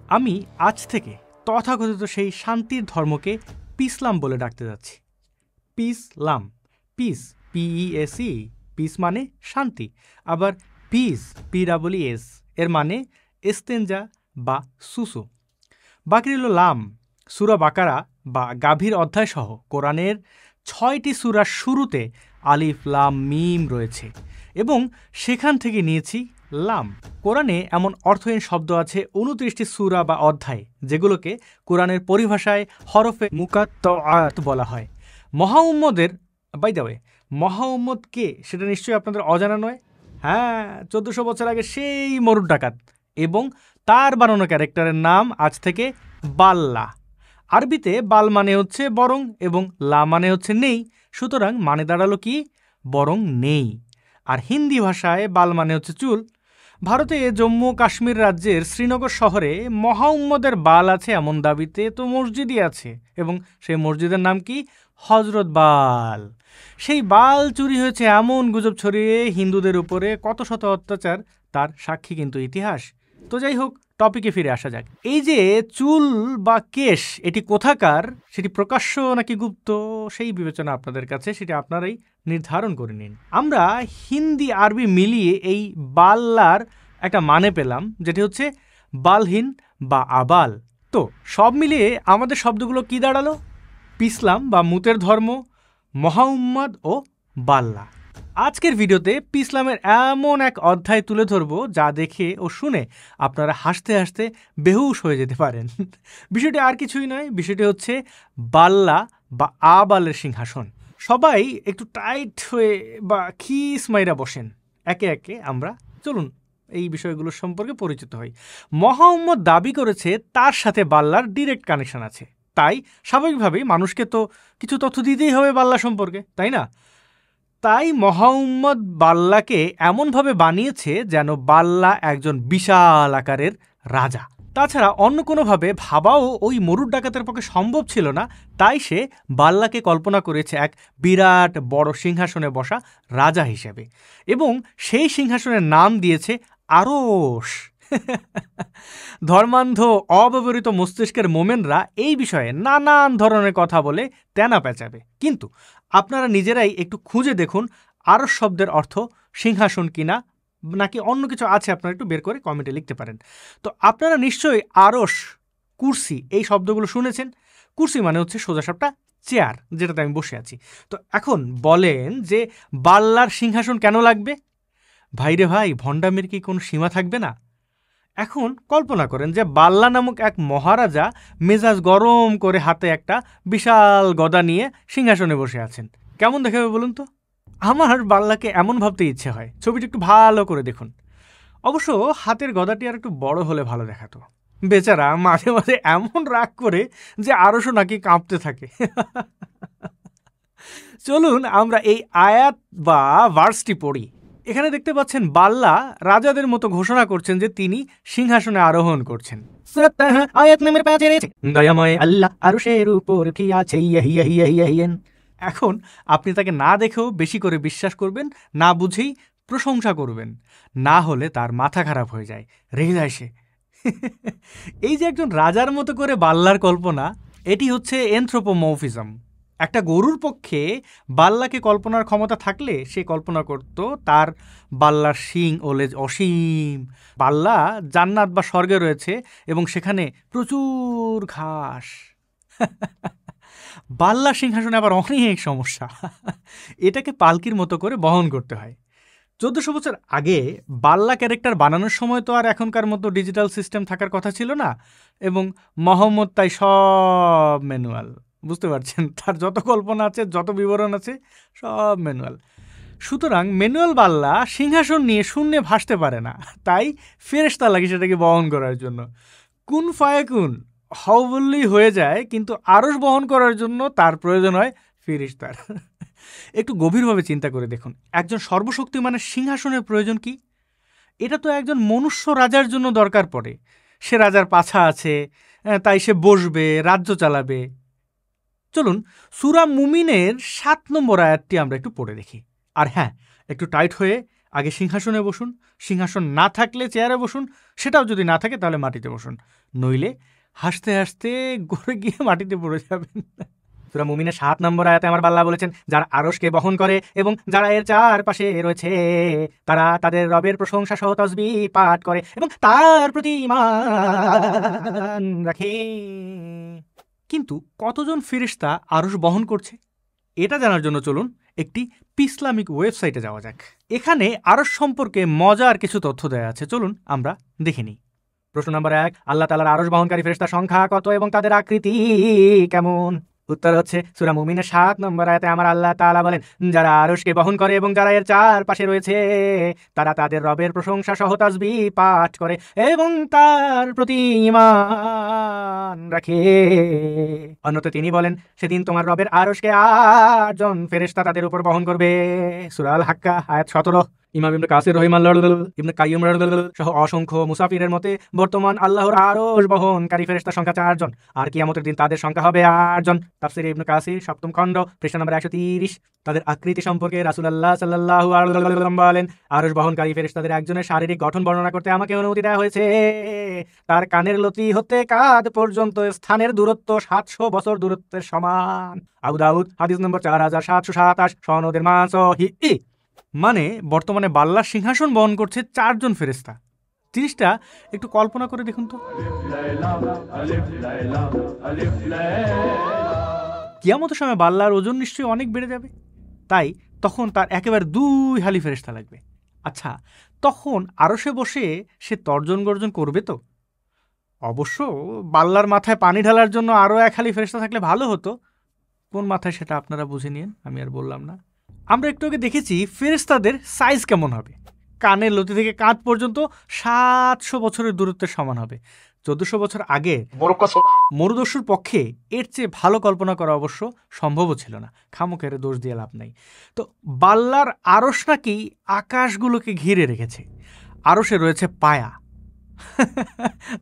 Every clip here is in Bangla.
আমি আজ থেকে তথাকথিত সেই শান্তির ধর্মকে পিসলাম বলে ডাকতে যাচ্ছি। পিসলাম, পিস, PEAC, পিস মানে শান্তি। আবার পিস, PEES এর মানে এস্তেঞ্জা বা সুসু। বাকি রইল লাম। সূরা বাকারা বা গাভীর অধ্যায় সহ কোরআনের 6টি সূরার শুরুতে আলিফ লাম মিম রয়েছে এবং সেখান থেকে নিয়েছি লাম। কোরআনে এমন অর্থহীন শব্দ আছে 29টি সূরা বা অধ্যায়, যেগুলোকে কোরআনের পরিভাষায় হরফে মুকাত্তাআত বলা হয়। মহাউম্মদের বাই দ্য ওয়ে, মহাউম্মদ কে সেটা নিশ্চয়ই আপনাদের অজানা নয়। হ্যাঁ, 1400 বছর আগে সেই মরুর ডাকাত, এবং তার বানানো ক্যারেক্টারের নাম আজ থেকে বাল্লা। আরবিতে বাল মানে হচ্ছে বরং এবং লা মানে হচ্ছে নেই, সুতরাং মানে দাঁড়ালো কি? বরং নেই। আর হিন্দি ভাষায় বাল মানে হচ্ছে চুল। ভারতে জম্মু কাশ্মীর রাজ্যের শ্রীনগর শহরে মহাউম্মদের বাল আছে এমন দাবিতে তো মসজিদই আছে, এবং সেই মসজিদের নাম কি? হজরত বাল। সেই বাল চুরি হয়েছে এমন গুজব ছড়িয়ে হিন্দুদের উপরে কত শত অত্যাচার, তার সাক্ষী কিন্তু ইতিহাস। তো যাই হোক, টপিকে ফিরে আসা যাক। এই যে চুল বা কেশ, এটি কোথাকার, সেটি প্রকাশ্য নাকি গুপ্ত, সেই বিবেচনা আপনাদের কাছে, সেটি আপনারাই নির্ধারণ করে নিন। আমরা হিন্দি আরবি মিলিয়ে এই বাল্লার একটা মানে পেলাম, যেটি হচ্ছে বালহীন বা আবাল। তো সব মিলিয়ে আমাদের শব্দগুলো কি দাঁড়ালো? পিসলাম বা মুতের ধর্ম, মহাউম্মাদ ও বাল্লা। আজকের ভিডিওতে পিসলামের এমন এক অধ্যায় তুলে ধরব যা দেখে ও শুনে আপনারা হাসতে হাসতে বেহুশ হয়ে যেতে পারেন। বিষয়টি আর কিছুই নয়, বিষয়টি হচ্ছে বাল্লা বা আবালের সিংহাসন। সবাই একটু টাইট হয়ে বা খিস মাইরা বসেন, একে একে আমরা চলুন এই বিষয়গুলোর সম্পর্কে পরিচিত হই। মহাউম্মদ দাবি করেছে তার সাথে বাল্লার ডিরেক্ট কানেকশন আছে, তাই স্বাভাবিকভাবেই মানুষকে তো কিছু তথ্য দিতেই হবে বাল্লা সম্পর্কে, তাই না? তাই মহাউম্মদ বাল্লাকে এমনভাবে বানিয়েছে যেন বাল্লা একজন বিশাল আকারের রাজা। তাছাড়া অন্য কোনোভাবে ভাবাও ওই মরুর ডাকাতের পক্ষে সম্ভব ছিল না, তাই সে বাল্লাকে কল্পনা করেছে এক বিরাট বড় সিংহাসনে বসা রাজা হিসেবে, এবং সেই সিংহাসনের নাম দিয়েছে আরশ। ধর্মান্ধ অব্যবহৃত মস্তিষ্কের মোমেনরা এই বিষয়ে নানান ধরনের কথা বলে তেনা পেঁচাবে, কিন্তু আপনারা নিজেরাই একটু খুঁজে দেখুন আরশ শব্দের অর্থ সিংহাসন কিনা, নাকি অন্য কিছু আছে, আপনারা একটু বের করে কমেন্টে লিখতে পারেন। তো আপনারা নিশ্চয়ই আরশ, কুরসি এই শব্দগুলো শুনেছেন। কুরসি মানে হচ্ছে সোজাসাপটা চেয়ার, যেটাতে আমি বসে আছি। তো এখন বলেন যে বাল্লার সিংহাসন কেন লাগবে? ভাইরে ভাই, ভণ্ডামির কি কোনো সীমা থাকবে না? এখন কল্পনা করেন যে বাল্লা নামক এক মহারাজা মেজাজ গরম করে হাতে একটা বিশাল গদা নিয়ে সিংহাসনে বসে আছেন। কেমন দেখাবে বলুন তো? আমার বাল্লাকে এমন ভাবতে ইচ্ছে হয়। ছবিটি একটু ভালো করে দেখুন। অবশ্য হাতের গদাটি আর একটু বড় হলে ভালো দেখাতো। বেচারা মাঝে মাঝে এমন রাগ করে যে আরশও নাকি কাঁপতে থাকে। চলুন আমরা এই আয়াত বা ভার্সটি পড়ি। এখানে দেখতে পাচ্ছেন বাল্লা রাজাদের মতো ঘোষণা করছেন যে তিনি সিংহাসনে আরোহণ করছেন। আয়াত নাম্বার 5 রয়েছে, দয়াময় আল্লাহ আরশের উপর কি আছে। এখন আপনি তাকে না দেখেও বেশি করে বিশ্বাস করবেন, না বুঝেই প্রশংসা করবেন, না হলে তার মাথা খারাপ হয়ে যায়, রেগে যায় সে। এই যে একজন রাজার মতো করে বাল্লার কল্পনা, এটি হচ্ছে এনথ্রোপোমরফিজম। একটা গরুর পক্ষে বাল্লাকে কল্পনার ক্ষমতা থাকলে সে কল্পনা করত তার বাল্লার শিং ও লেজ অসীম। বাল্লা জান্নাত বা স্বর্গে রয়েছে এবং সেখানে প্রচুর ঘাস। বাল্লা সিংহাসনে আবার অনেক সমস্যা, এটাকে পালকির মতো করে বহন করতে হয়। 1400 বছর আগে বাল্লা ক্যারেক্টার বানানোর সময় তো আর এখনকার মতো ডিজিটাল সিস্টেম থাকার কথা ছিল না, এবং মোহাম্মদ তাই সব ম্যানুয়াল। বুঝতে পারছেন, তার যত কল্পনা আছে, যত বিবরণ আছে, সব ম্যানুয়াল। সুতরাং ম্যানুয়াল বাল্লা সিংহাসন নিয়ে শূন্যে ভাসতে পারে না, তাই ফেরেশতা লাগে সেটাকে বহন করার জন্য। কুন ফায়াকুন হও বললেই হয়ে যায়, কিন্তু আরশ বহন করার জন্য তার প্রয়োজন হয় ফেরেশতার। একটু গভীরভাবে চিন্তা করে দেখুন, একজন সর্বশক্তিমানের সিংহাসনের প্রয়োজন কি? এটা তো একজন মনুষ্য রাজার জন্য দরকার পড়ে। সে রাজার পাছা আছে, তাই সে বসবে, রাজ্য চালাবে। চলুন সূরা মুমিনের 7 নম্বর আয়াতটি আমরা একটু পড়ে দেখি। আর হ্যাঁ, একটু টাইট হয়ে আগে সিংহাসনে বসুন, সিংহাসন না থাকলে চেয়ারে বসুন, সেটাও যদি না থাকে তাহলে মাটিতে বসুন, নইলে হাসতে হাসতে গড়ে গিয়ে মাটিতে পড়ে যাবেন। সূরা মুমিনের 7 নম্বর আয়াতে আমার আল্লাহ বলেছেন, যারা আরশকে বহন করে এবং যারা এর চারপাশে রয়েছে তারা তাদের রবের প্রশংসা সহ তাসবিহ পাঠ করে এবং তার প্রতি ঈমান রাখে। কিন্তু কতজন ফেরেশতা আরশ বহন করছে এটা জানার জন্য চলুন একটি ইসলামিক ওয়েবসাইটে যাওয়া যাক। এখানে আরশ সম্পর্কে মজার কিছু তথ্য দেওয়া আছে, চলুন আমরা দেখে নিই। প্রশ্ন নম্বর 1, আল্লাহ তাআলার আরশ বহনকারী ফেরেশতার সংখ্যা কত এবং তাদের আকৃতি কেমন? উত্তর হচ্ছে সূরা মুমিনের 7 নম্বর আয়াতে আমার আল্লাহ তাআলা বলেন, যারা আরশকে বহন করে এবং যারা এর চারপাশে রয়েছে তারা তাদের রবের প্রশংসা সহ তাসবিহ পাঠ করে এবং তার প্রতি ঈমান রাখে। অন্যতে তিনি বলেন, সেদিন তোমার রবের আরশকে 8 জন ফেরেশতা তাদের উপর বহন করবে। সূরা আল হাক্কা আয়াত 17। ইমাম ইবনে কাসির রহিমাহুল্লাহ, ইবনে কাইয়্যিম সহ অসংখ্য মুসাফিরের মতে বর্তমান আল্লাহর আরশ বহনকারী ফেরেশতার সংখ্যা 4 জন, আর কিয়ামতের দিন তাদের সংখ্যা হবে 8 জন। তাফসীরে ইবনে কাসির 7ম খণ্ড পৃষ্ঠা নম্বর 130। তাদের আকৃতি সম্পর্কে রাসূলুল্লাহ সাল্লাল্লাহু আলাইহি ওয়াসাল্লাম বলেন, আরশ বহনকারী ফেরেশতাদের একজনের শারীরিক গঠন বর্ণনা করতে আমাকে অনুমতি দেওয়া হয়েছে। তার কানের লতি হতে কাঁধ পর্যন্ত স্থানের দূরত্ব 700 বছর দূরত্বের সমান। আবু দাউদ হাদিস নম্বর 4727 সনদের মা সহিহ। মানে বর্তমানে আল্লাহর সিংহাসন বহন করছে 4 জন ফেরেশতা। জিনিসটা একটু কল্পনা করে দেখুন তো। কিয়ামতের সময় আল্লাহর ওজন নিশ্চয়ই অনেক বেড়ে যাবে, তাই তখন তার একেবারে 2 হালি ফেরেশতা লাগবে। আচ্ছা, তখন আরশে বসে সে তর্জন গর্জন করবে তো? অবশ্য আল্লাহর মাথায় পানি ঢালার জন্য আরও 1 হালি ফেরেশতা থাকলে ভালো হতো। কোন মাথায় সেটা আপনারা বুঝে নিন, আমি আর বললাম না। আমরা একটু আগে দেখেছি ফেরেশতাদের সাইজ কেমন হবে। কানের লতি থেকে কাঁধ পর্যন্ত 700 বছরের দূরত্বের সমান হবে। 1400 বছর আগে মরুদস্যুর পক্ষে এর চেয়ে ভালো কল্পনা করা অবশ্য সম্ভবও ছিল না। খামোখের দোষ দিয়ে লাভ নাই। তো আল্লাহর আরশ নাকি আকাশগুলোকে ঘিরে রেখেছে। আরশে রয়েছে পায়া,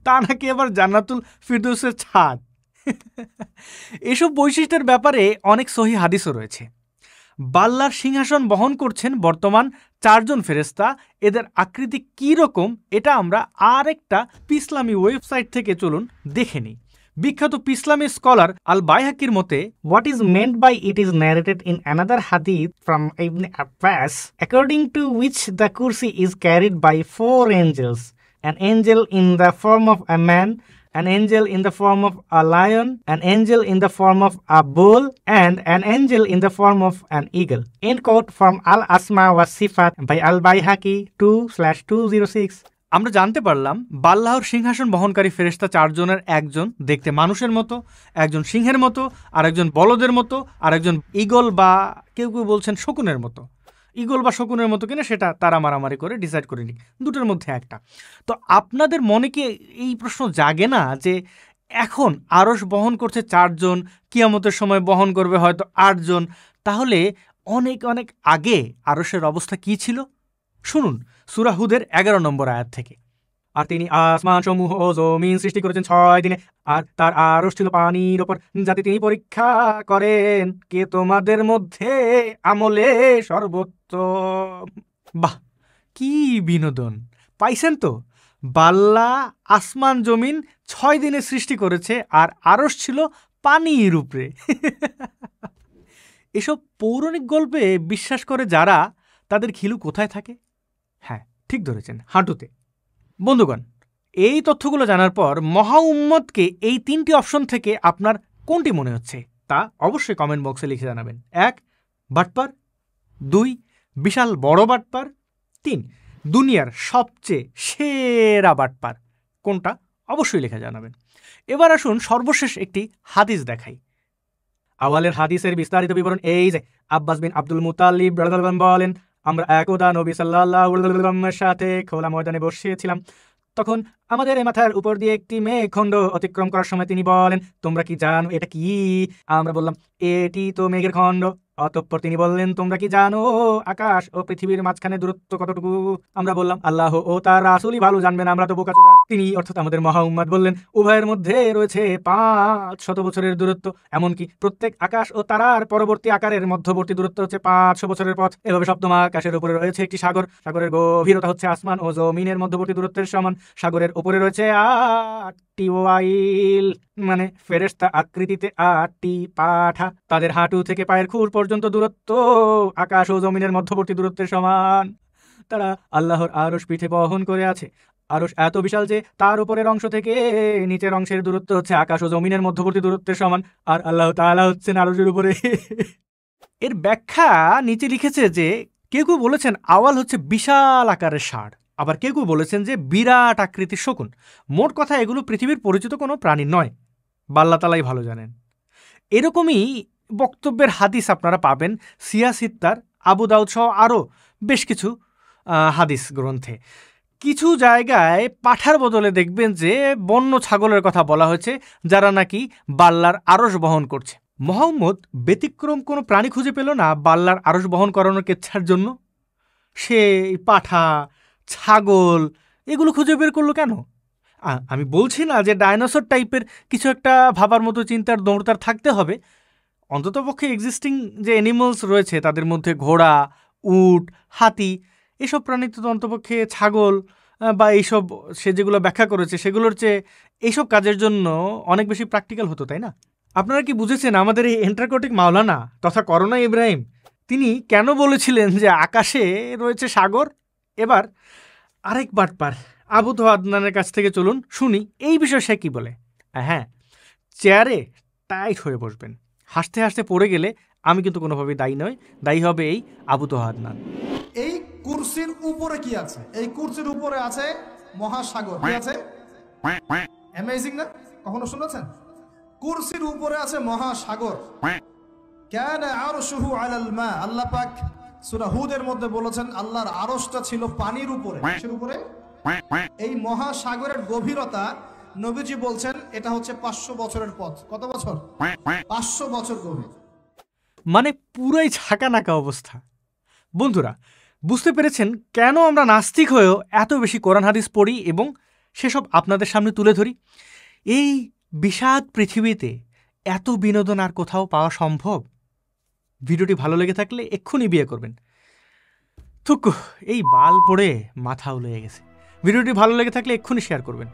তা নাকি আবার জান্নাতুল ফিরদৌসের ছাদ। এসব বৈশিষ্ট্যের ব্যাপারে অনেক সহিহ হাদিসও রয়েছে। আল্লাহর সিংহাসন বহন করছেন বর্তমান 4 জন ফেরেশতা। এদের আকৃতি কি রকম এটা আমরা আরেকটা ইসলামী ওয়েবসাইট থেকে চলুন দেখে নিই। বিখ্যাত ইসলামী স্কলার আল বাইহাকির মতে, what is meant by it is narrated in another হাদিস from Ibn Abbas, according to which the Kursi is carried by 4 angels, an angel in the form of a man, an angel in the form of a lion, an angel in the form of a bull, and an angel in the form of an eagle. End quote from Al Asma wa Sifat by Al Bayhaqi 2/206. আমরা জানতে পারলাম আল্লাহর সিংহাসন বহনকারী ফেরেশতা 4 জনের একজন দেখতে মানুষের মতো, একজন সিংহের মতো, আর একজন বলদের মতো, আর একজন ঈগল বা কেউ কেউ বলছেন শকুনের মতো। ঈগল বা শকুনের মতো কিনা সেটা তারা মারামারি করে ডিসাইড করে নিক, দুটোর মধ্যে একটা। তো আপনাদের মনে কি এই প্রশ্ন জাগে না যে এখন আরশ বহন করছে 4 জন, কিয়ামতের সময় বহন করবে হয়তো 8 জন, তাহলে অনেক অনেক আগে আরশের অবস্থা কি ছিল? শুনুন সূরা হুদের 11 নম্বর আয়াত থেকে। আর তিনি আসমান সমূহ ও জমিন সৃষ্টি করেছেন 6 দিনে, আর তার আরশ ছিল পানির ওপর, যাতে তিনি পরীক্ষা করেন কে তোমাদের মধ্যে আমলে সর্বোত্তম। বাহ, কি বিনোদন পাইছেন তো! আল্লাহ আসমান জমিন 6 দিনে সৃষ্টি করেছে, আর আরশ ছিল পানির উপরে। এসব পৌরাণিক গল্পে বিশ্বাস করে যারা, তাদের খিলু কোথায় থাকে? হ্যাঁ, ঠিক ধরেছেন, হাঁটুতে। বন্ধুগণ, এই তথ্যগুলো জানার পর মহা উম্মতকে এই 3টি অপশন থেকে আপনার কোনটি মনে হচ্ছে তা অবশ্যই কমেন্ট বক্সে লিখে জানাবেন। 1, বাটপার; 2, বিশাল বড় বাটপার; 3, দুনিয়ার সবচেয়ে সেরা বাটপার। কোনটা অবশ্যই লিখে জানাবেন। এবার আসুন সর্বশেষ একটি হাদিস দেখাই। আওয়ালের হাদিসের বিস্তারিত বিবরণ এই যে, আব্বাস বিন আব্দুল মুতালিব বলেন, আমরা একদা নবী সাল্লাল্লাহু আলাইহি ওয়াসাল্লামের সাথে খোলা ময়দানে বসেছিলাম। তখন আমাদের মাথার উপর দিয়ে একটি মেঘখণ্ড অতিক্রম করার সময় তিনি বলেন, তোমরা কি জানো এটা কি? আমরা বললাম, এটি তো মেঘের খণ্ড। অতঃপর তিনি বললেন, তোমরা কি জানো আকাশ ও পৃথিবীর মাঝখানে দূরত্ব কতটুকু? আমরা বললাম, আল্লাহ ও তার রাসূলই ভালো জানবেন, আমরা তো বোকাচোদা। তিনি অর্থাৎ আমাদের মহা উম্মাদ বললেন, উভয়ের মধ্যে রয়েছে 500 বছরের দূরত্ব। এমনকি প্রত্যেক আকাশ ও তারার পরবর্তী আকারের মধ্যবর্তী দূরত্ব হচ্ছে 500 বছরের পথ। এভাবে সপ্তম আকাশের উপরে রয়েছে একটি সাগর। সাগরের গভীরতা হচ্ছে আসমান ও জমিনের মধ্যবর্তী দূরত্বের সমান। সাগরের উপরে রয়েছে 8টি ওয়াইল, মানে ফেরেশতা আকৃতিতে 8টি পাঠা। তাদের হাঁটু থেকে পায়ের খুর পর্যন্ত দূরত্ব আকাশ ও জমিনের মধ্যবর্তী দূরত্বের সমান। তারা আল্লাহর আরশ পিঠে বহন করে আছে। আরশ এত বিশাল যে তার উপরের অংশ থেকে নিচের অংশের দূরত্ব হচ্ছে আকাশ ও জমিনের মধ্যবর্তী দূরত্বের সমান। আর আল্লাহ তাআলা হচ্ছেন আরশের উপরে। এর ব্যাখ্যা নিচে লিখেছে যে কেউ কেউ বলেছেন আওয়াল হচ্ছে বিশাল আকারের ষাঁড়, আবার কেউ কেউ বলেছেন যে বিরাট আকৃতির শকুন। মোট কথা এগুলো পৃথিবীর পরিচিত কোনো প্রাণী নয়, আল্লাহ তাআলাই ভালো জানেন। এরকমই বক্তব্যের হাদিস আপনারা পাবেন সিয়া সিত্তার, আবু দাউদ সহ আরও বেশ কিছু হাদিস গ্রন্থে। কিছু জায়গায় পাঠার বদলে দেখবেন যে বন্য ছাগলের কথা বলা হয়েছে, যারা নাকি বাল্লার আরশ বহন করছে। মুহাম্মদ ব্যতিক্রম কোনো প্রাণী খুঁজে পেল না বাল্লার আরশ বহন করানোর কেচ্ছার জন্য। সে পাঠা, ছাগল এগুলো খুঁজে বের করলো কেন? আমি বলছি না যে ডাইনোসর টাইপের কিছু একটা ভাবার মতো চিন্তার দৌড়তার থাকতে হবে। অন্ততপক্ষে এক্সিস্টিং যে অ্যানিমালস রয়েছে তাদের মধ্যে ঘোড়া, উট, হাতি এসব প্রাণী তো অন্ততপক্ষে ছাগল বা এইসব সে যেগুলো ব্যাখ্যা করেছে সেগুলোর চেয়ে এইসব কাজের জন্য অনেক বেশি প্র্যাকটিক্যাল হতো, তাই না? আপনারা কি বুঝেছেন আমাদের এই এন্ট্রাকটিক মাওলানা তথা করোনা ইব্রাহিম তিনি কেন বলেছিলেন যে আকাশে রয়েছে সাগর? এবার আরেক বাটপার আবু তো আদনানের কাছ থেকে চলুন শুনি এই বিষয়ে সে কী বলে। হ্যাঁ, চেয়ারে টাইট হয়ে বসবেন। হাসতে হাসতে পড়ে গেলে আমি কিন্তু কোনোভাবেই দায়ী নই, দায়ী হবে এই আবু তো আদনান। এই কুরসির উপরে কি আছে? এই কুরসির উপরে আছে মহাসাগর। কি আছে? অ্যামেজিং না? কখনো শুনেছেন? কুরসির উপরে আছে মহাসাগর। কানা আরশুহু আলাল মা। আল্লাহ পাক সূরা হুদের মধ্যে বলেছেন আল্লাহর আরশটা ছিল পানির উপরে। কিসের উপরে? এই মহাসাগরের গভীরতা নবীজি বলছেন এটা হচ্ছে 500 বছরের পথ। কত বছর? 500 বছর গভীর। মানে পুরাই ছাকানাকা অবস্থা। বন্ধুরা, বুঝতে পেরেছেন কেন আমরা নাস্তিক হয়েও এত বেশি কোরআন হাদিস পড়ি এবং সেসব আপনাদের সামনে তুলে ধরি? এই বিষাদ পৃথিবীতে এত বিনোদন আর কোথাও পাওয়া সম্ভব? ভিডিওটি ভালো লেগে থাকলে এক্ষুনি বিয়ে করবেন। থুকু, এই বাল পড়ে মাথা উলে গেছে। ভিডিওটি ভালো লেগে থাকলে এক্ষুনি শেয়ার করবেন।